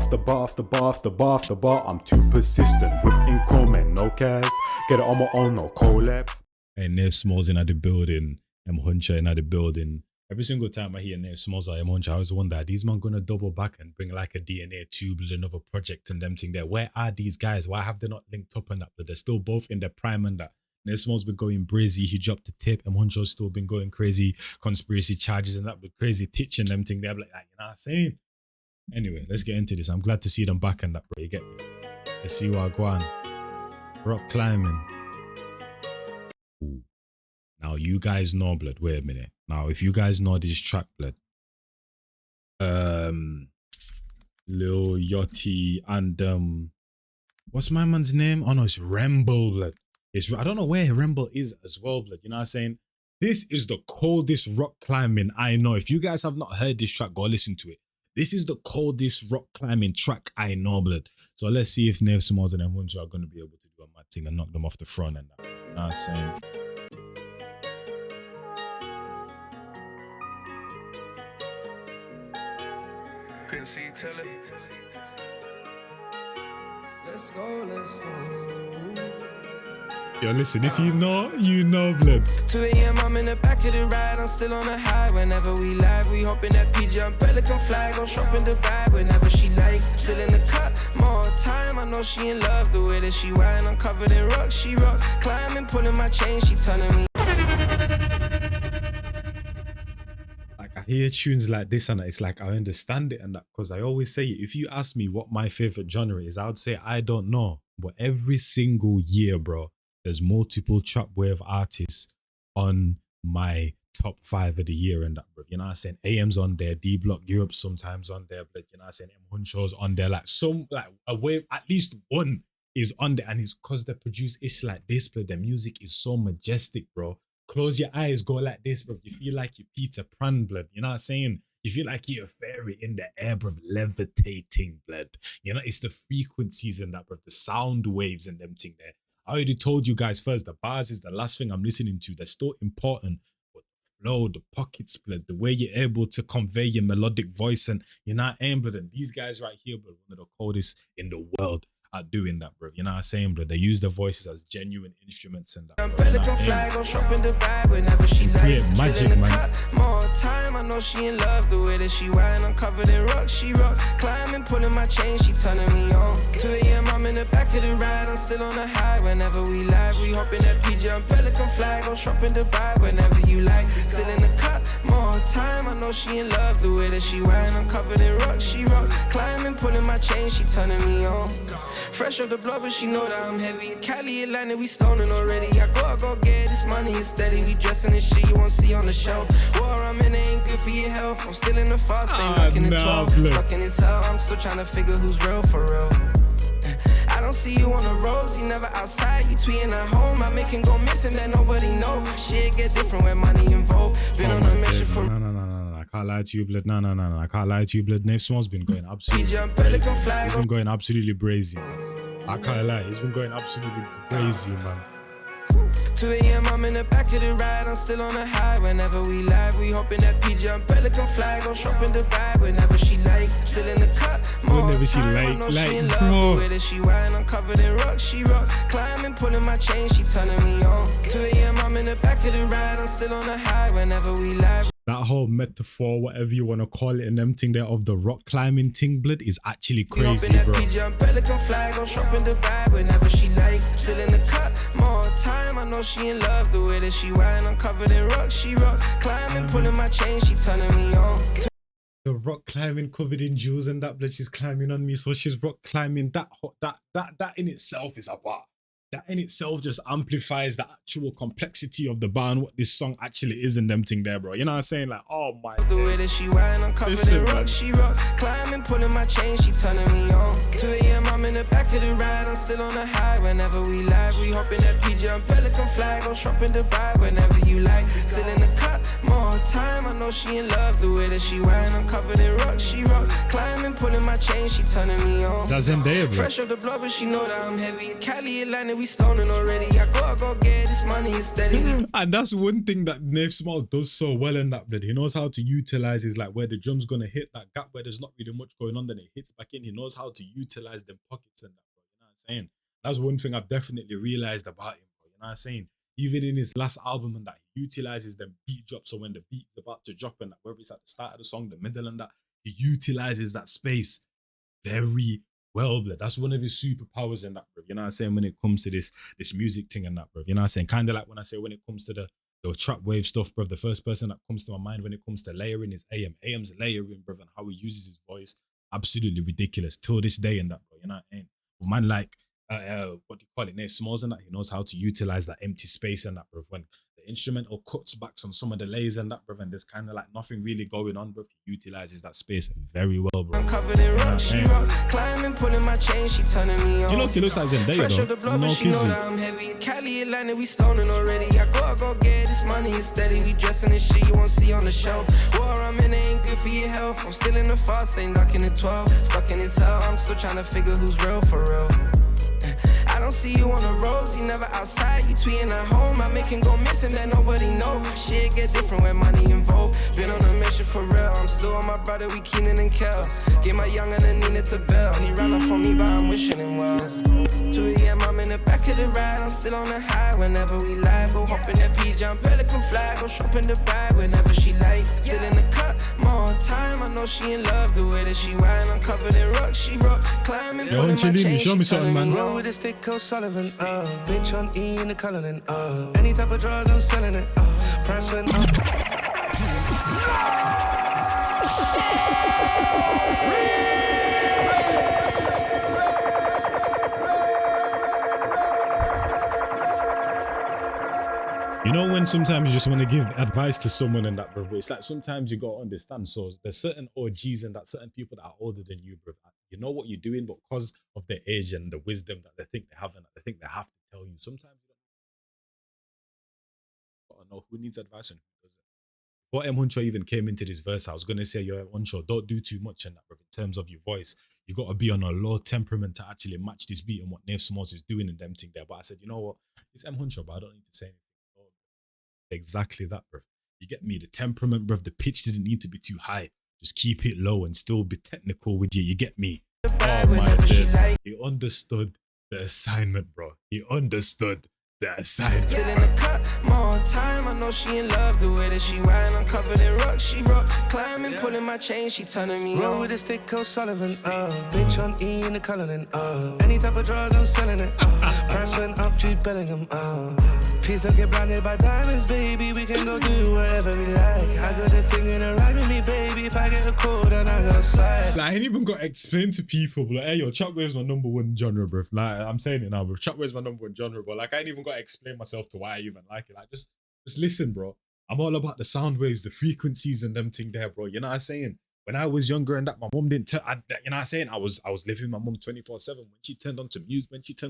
after bar after bar after bar after bar. I'm too persistent with increment, no cast. Get it on my own, no collab. Hey, Nafe Smallz in the building. Huncho in the building. Every single time I hear Nafe Smallz or Huncho, I always wonder, are these man gonna double back and bring like a DNA tube with another project and them thing there? Where are these guys? Why have they not linked up on that? But they're still both in their prime and that. Nafe Smallz been going brazy. He dropped the tip. Huncho's still been going crazy. Conspiracy charges and that with crazy teaching them thing there. Like, you know what I'm saying? Anyway, let's get into this. I'm glad to see them back and that, bro. You get me? Let's see what I go on. Rock climbing. Ooh. Now, you guys know, blood. Wait a minute. Now, if you guys know this track, blood. Lil Yachty and what's my man's name? Oh no, it's Remble, blood. I don't know where Remble is as well, blood. You know what I'm saying? This is the coldest rock climbing I know. If you guys have not heard this track, go listen to it. This is the coldest rock climbing track I know, blood. So let's see if Nafe Smallz and Huncho are going to be able to do a mad thing and knock them off the front and that. You know what I'm saying? Couldn't see tell it. Let's go, let's go. Yo, listen, if you know, blood. 2 a.m. I'm in the back of the ride, I'm still on the high. Whenever we live, we hop in that PG umbrella can fly. Go shop in Dubai whenever she like. Still in the cut, more time. I know she in love the way that she whine. I'm covered in rock, she rock. Climbing, pulling my chain, she telling me. Like, I hear tunes like this and it's like I understand it and that, because I always say, if you ask me what my favorite genre is, I would say I don't know. But every single year, bro, there's multiple trap wave artists on my top 5 of the year and that, bro. You know what I'm saying? AM's on there, D Block Europe sometimes on there, but you know what I'm saying? Huncho's on there. Like a wave, at least one is on there, and it's because they produce ish like this, but their music is so majestic, bro. Close your eyes, go like this, bro. You feel like you're Peter Pan, blood. You know what I'm saying? You feel like you're a fairy in the air, bro, levitating, blood. You know, it's the frequencies and that, bro, the sound waves and them thing there. I already told you guys first, the bars is the last thing I'm listening to. They're still important, but the flow, the pocket split, the way you're able to convey your melodic voice, and you're not aiming, bro. And these guys right here, bro, one of the coldest in the world are doing that, bro. You know what I'm saying, bro? They use their voices as genuine instruments and that. Create magic, man. More time, I know she in love the way that she whine. I'm covered in rock, she rock. Climbing, pulling my chain, she turning me on. 2 a.m. I'm in the back of the ride, I'm still on the high. Whenever we live, we hop in that PG umbrella can fly. Go shop in Dubai whenever you like. Still in the cut, more time, I know she in love the way that she whine. I'm covered in rock, she rock. Climbing, pulling my chain, she turning me on. Fresh off the blood, but she know that I'm heavy. Cali, Atlanta, we stoning already. I go get this money is steady. We dressing this shit you won't see on the show. War I'm in, it ain't good for your health. I'm still in the fast lane, knocking the 12. Stuck in his hell, I'm still trying to figure who's real for real. I don't see you on the roads, you never outside. You tweeting at home, I make him go missing, man, nobody know. Shit get different when money involved. Been on a mission for... No, I can't lie to you, blood. No, I can't lie to you, blood. Nafe Smallz been going absolutely crazy. He's been going absolutely brazy. I can't lie, he's been going absolutely crazy, man. 2 a.m. I'm in the back of the ride, I'm still on the high. Whenever we live, we hop in that PG umbrella can fly. Go shop in Dubai whenever she like. Still in the cut, more whenever she time, like, she in bro. love the way that she whine. I'm covered in rock, she rock. Climbing, pulling my chain, she turning me on. 2 a.m. I'm in the back of the ride, I'm still on the high. Whenever we live. That whole metaphor, whatever you want to call it, and them thing there of the rock climbing thing, blood, is actually crazy, bro. Fly, go shop in Dubai whenever she like. Still in the cut, more time. I know she in love the way that she whine. I'm covered in rock, she rock. Climbing, pulling my chain, she turning me on. The rock climbing covered in jewels and that, blood, she's climbing on me, so she's rock climbing. That in itself is a bar. That in itself just amplifies the actual complexity of the bar and what this song actually is in them thing there, bro. You know what I'm saying? Like, oh my the way that she whine, I'm covered in rock, she rock. Climbing, pulling my chain, she turning me on. 2 a.m. I'm in the back of the ride, I'm still on the high. Whenever we live, we hop in that PG umbrella can fly. Go shop in Dubai whenever you like. Still in the cut, more time. I know she in love, the way that she whine. I'm covered in rocks, she rock. Climbing, pulling my chain, she turning me on. That's Zendaya, bro. Fresh off the block, but she know that I'm heavy. Cali, Atlanta, we stoning already. I go get this money is steady. And that's one thing that Nafe Smallz does so well in that, blood. He knows how to utilize his, like, where the drum's gonna hit that gap where there's not really much going on, then it hits back in. He knows how to utilize them pockets and that, bro. You know what I'm saying? That's one thing I've definitely realized about him, bro. You know what I'm saying? Even in his last album and that, he utilizes them beat drops. So when the beat's about to drop and that, whether it's at the start of the song, the middle and that, he utilizes that space very well, blood. That's one of his superpowers in that, bro. You know what I'm saying? When it comes to this music thing and that, bro. You know what I'm saying? Kind of like when I say when it comes to the trap wave stuff, bro. The first person that comes to my mind when it comes to layering is AM. AM's layering, bro, and how he uses his voice. Absolutely ridiculous till this day and that, bro. You know what I mean? But man, like, what do you call it? Nafe Smallz and that, he knows how to utilize that empty space and that, bro. When the instrumental cuts back on some of the layers and that, bro, and there's kind of like nothing really going on, bro. He utilizes that space very well, bro. I'm covered in rocks, she rock. Climbing, pulling my chain, she turning me on. He looks like Zendaya, though. No she know that I'm heavy. Cali, Atlanta, we stoning already. I go get this money is steady. We dressing this shit you won't see on the show. War I'm in ain't good for your health. I'm still in the fast lane, knocking at 12. Stuck in his hell, I'm still trying to figure who's real for real. I don't see you on the roads, you never outside, you tweeting at home. I make him go missing, man, nobody know. Shit get different when money involved. Been on a mission for real, I'm still on my brother, we Keenan and Kel. Get my young and Nina to Bell. He ran up on me, but I'm wishing him well. 2 a.m. I'm in the back of the ride, I'm still on the high whenever we live. Go hop in that P, jump, pelican fly, go shop in the bag whenever she like. Still in the cut, more time, I know she in love, the way that she whine. I'm covered in rocks, she rock, climbing, pulling my chain, show me something, man. Roll with a stick, Sullivan, bitch on E in the coloring, any type of drug, I'm selling it, price went up. You know when sometimes you just want to give advice to someone and that, bro, it's like sometimes you got to understand. So there's certain OGs and that certain people that are older than you, bro. You know what you're doing, but because of their age and the wisdom that they think they have and that they think they have to tell you, sometimes you don't know who needs advice and who doesn't. Before Huncho even came into this verse, I was going to say, yo, Huncho, don't do too much in that, bro, in terms of your voice. You got to be on a low temperament to actually match this beat and what Nafe Smallz is doing and them thing there. But I said, you know what? It's Huncho, but I don't need to say anything. Exactly that, bro. You get me? The temperament, bro. The pitch didn't need to be too high. Just keep it low and still be technical with you. You get me? Oh my days. He understood the assignment, bro. He understood the assignment. Still in the cut, more time. I know she in love, the way that she whine. I'm covered in rocks, she rock. Climbing, pulling my chain, she turning me on. Roll with a stick, Sullivan, bitch on E in the coloring, any type of drug, I'm selling it. Price went up, Jude Bellingham, please don't get blinded by diamonds, baby. We can go do whatever we like. I got a thing in a ride with me, baby. If I get a call, then I go slide. Like, I ain't even got to explain to people, like, hey, yo, trap wave's my number one genre, bro. Like, I'm saying it now, bro. Trap wave's my number one genre, bro. Like, I ain't even got to explain myself to why I even like it. Like, just listen, bro. I'm all about the sound waves, the frequencies and them thing there, bro. You know what I'm saying? When I was younger and that, my mom didn't tell, you know what I'm saying? I was living with my mom 24/7. When she turned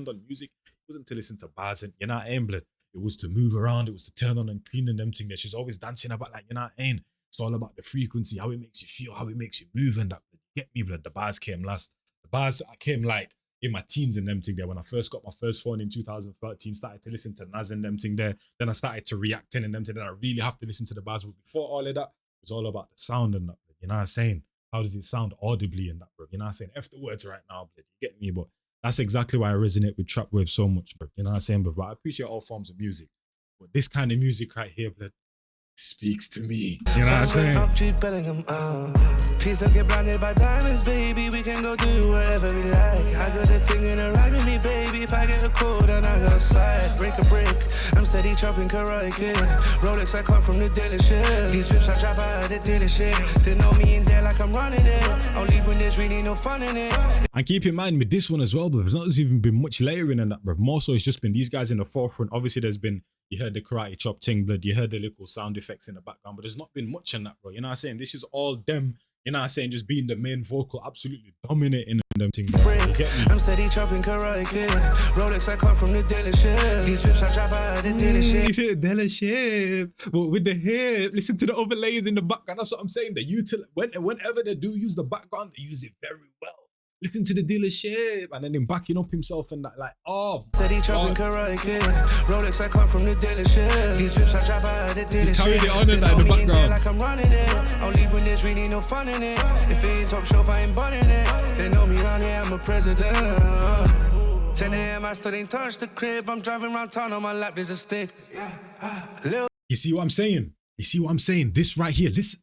on music, it wasn't to listen to bars and, you know what I mean, blood? It was to move around. It was to turn on and clean and them thing there. She's always dancing about, like, you know what I mean? It's all about the frequency, how it makes you feel, how it makes you move and that. Get me, blood. The bars came last. The bars came like in my teens and them thing there. When I first got my first phone in 2013, started to listen to Nas and them thing there. Then I started to react in and them thing. Then I really have to listen to the bars. But before all of that, it was all about the sound and that. You know what I'm saying? How does it sound audibly in that, bro? You know what I'm saying? F the words right now, blood. You get me? But that's exactly why I resonate with trap wave so much, bro. You know what I'm saying? But I appreciate all forms of music. But this kind of music right here, blood, speaks to me. You know what I'm saying? Jude Bellingham, please don't get blinded by diamonds, baby. We can go do whatever we like. I got a thing in a ride with me, baby. If I get a call, then I go slide. Break a brick, I'm steady chopping Karate Kid. Rolex I cut from the dealership. These whips I drive out of the dealership. They know me in there like I'm running it. I'll leave when there's really no fun in it. And keep in mind with this one as well, bro, there's not even been much layering in that, bro. More so it's just been these guys in the forefront. Obviously there's been, you heard the karate chop ting, blood, you heard the little sound effects in the background, but there's not been much in that, bro. You know what I'm saying? This is all them, you know what I'm saying, just being the main vocal, absolutely dominating them thing there. You get me? I'm steady chopping karate kid. Rolex I come from the dealership. These whips I drive out of the dealership. You see the dealership, but with the hip. Listen to the overlays in the background. That's what I'm saying. Whenever they do use the background, they use it very well. Listen to the dealership, and then him backing up himself and that, like, oh. Steady chopping karate kid. Rolex I come from the dealership. These whips I drive out of the dealership. You carried it on in like the background. Like I'm running it. I'll leave when there's really no fun in it. If it ain't top shelf, I ain't bunning it. They know me round here, I'm a president. 10 a.m. I still ain't touched the crib. I'm driving around town on my lap, there's a stick. You see what I'm saying? You see what I'm saying? This right here, listen.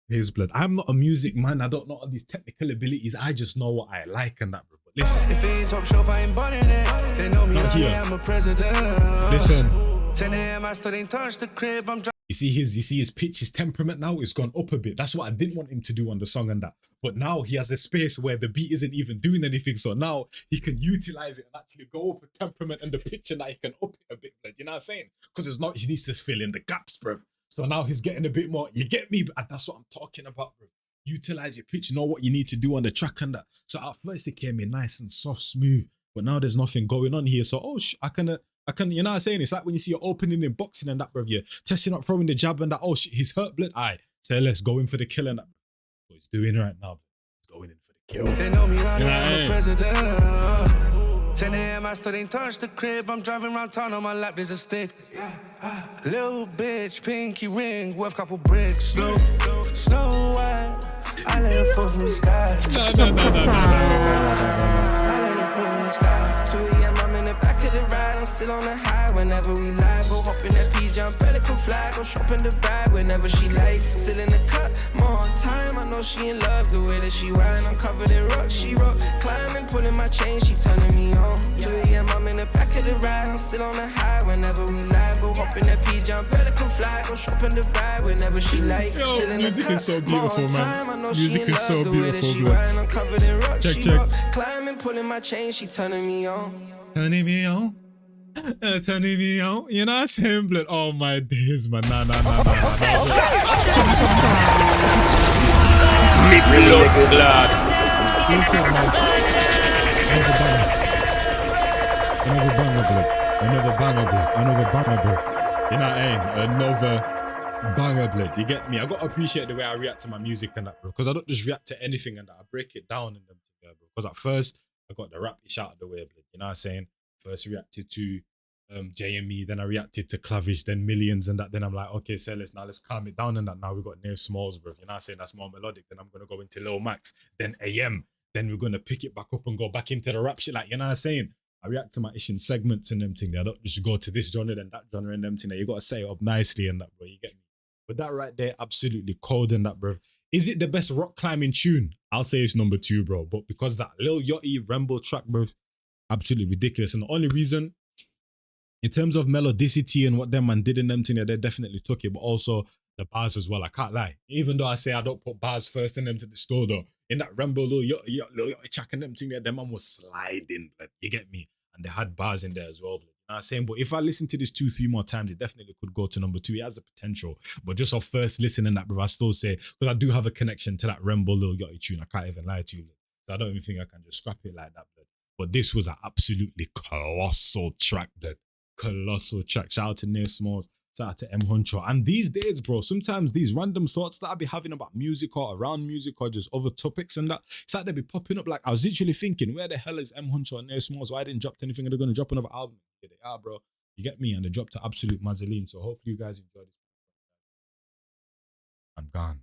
Here's blood. I'm not a music man. I don't know all these technical abilities. I just know what I like and that, bro. But listen. If it ain't top shelf, I ain't bunning it. They know me Not round here. here, I'm a president. Listen. 10 a.m. I still ain't touched the crib. I'm driving. You see his pitch, his temperament now is gone up a bit. That's what I didn't want him to do on the song and that. But now he has a space where the beat isn't even doing anything. So now he can utilize it and actually go up with temperament and the pitch and that he can up it a bit, blood. You know what I'm saying? Because it's not, he needs to fill in the gaps, bro. So now he's getting a bit more, you get me? And that's what I'm talking about, bro. Utilize your pitch, know what you need to do on the track and that. So at first it came in nice and soft, smooth. But now there's nothing going on here. So, I can, you know what I'm saying? It's like when you see you're opening in boxing and that, bro. You're testing up, throwing the jab and that. Oh, shit, he's hurt, blood. Aye. So let's go in for the kill and that. What he's doing right now, he's going in for the kill. They know me round You here, know I'm a what I mean? president. 10 a.m. I still ain't touched the crib. I'm driving around town on my lap, there's a stick. Little bitch, pinky ring, worth couple bricks. Snow White, I let her fall from the sky. I let her fall from the sky. 2 a.m. I'm in the back of the ride. I'm still on the high whenever we live. Go hop in that PJ, I'm Pelican fly. Go shop in the bag whenever she like. Still in the cut, more time. I know she in love the way that she ride. I'm covered in rocks, she rock. Climbing, pulling my chain, she turning me on. 2 a.m. I'm in the back of the ride. I'm still on the high whenever we live. Go hop in that PJ, I'm Pelican fly. Go shop in the bag whenever she like. Yo, Still in the music cut, is so beautiful, more man. time. I know Music she in is so love the way that beautiful, she bro. ride. I'm covered in rocks, Check, she check. rock. Climbing, pulling my chain, she turning me on. Turning me on. Turning me on. You know what I'm saying, blood? Oh my days, man. Nah. Listen, man. Another banger, blood. You know what I mean? Another banger, blood. You get me? I gotta appreciate the way I react to my music and that, bro. Because I don't just react to anything and that. I break it down and them together, bro. Because at first, I got the rap-ish out of the way, blood. You know what I'm saying? First reacted to JME, then I reacted to Clavish, then Millions and that. Then I'm like, okay, so let's calm it down and that. Now we got Nafe Smallz, bro. You know what I'm saying? That's more melodic. Then I'm gonna go into Lil Max, then AM. Then we're gonna pick it back up and go back into the rap shit. Like, you know what I'm saying? I react to my ish in segments and them thing. I don't just go to this genre and that genre and them thing. You gotta set it up nicely and that, bro. You get me? But that right there, absolutely cold and that, bro. Is it the best rock climbing tune? I'll say it's number 2, bro. But because that Lil Yachty Rambo track, bro, absolutely ridiculous. And the only reason, in terms of melodicity and what them man did in them thing, they definitely took it. But also the bars as well. I can't lie. Even though I say I don't put bars first in them to the store though, in that Rambo Lil Yachty track and them thing, them man was sliding, blood. You get me? And they had bars in there as well, blood. You know what I'm saying? But if I listen to this 2-3 more times, it definitely could go to number 2. It has the potential. But just off first listening that, bro, I still say, because I do have a connection to that Rambo Lil Yachty tune. I can't even lie to you, blood. So I don't even think I can just scrap it like that, blood. But this was an absolutely colossal track, blood. Colossal track. Shout out to Nafe Smallz. Shout out to Huncho. And these days, bro, sometimes these random thoughts that I be having about music or around music or just other topics and that, it's like they be popping up. Like, I was literally thinking, where the hell is Huncho and Nafe Smallz? Why didn't drop anything? They're going to drop another album. Yeah, they are, bro. You get me? And they dropped to absolute mazzoline. So hopefully you guys enjoy this. I'm gone.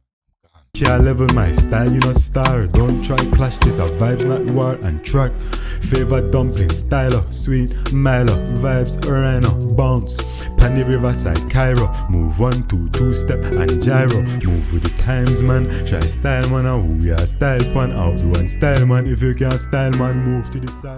Can't level my style, you know star. Don't try clash, this a vibes, not war and track. Favor dumpling, styler, sweet, Milo, vibes, Rhino, bounce. Pandy Riverside, Cairo. Move 1, 2, 2-step and gyro. Move with the times, man. Try style, man, and who ya style, pan. Outdo and style, man. If you can't style, man, move to the side.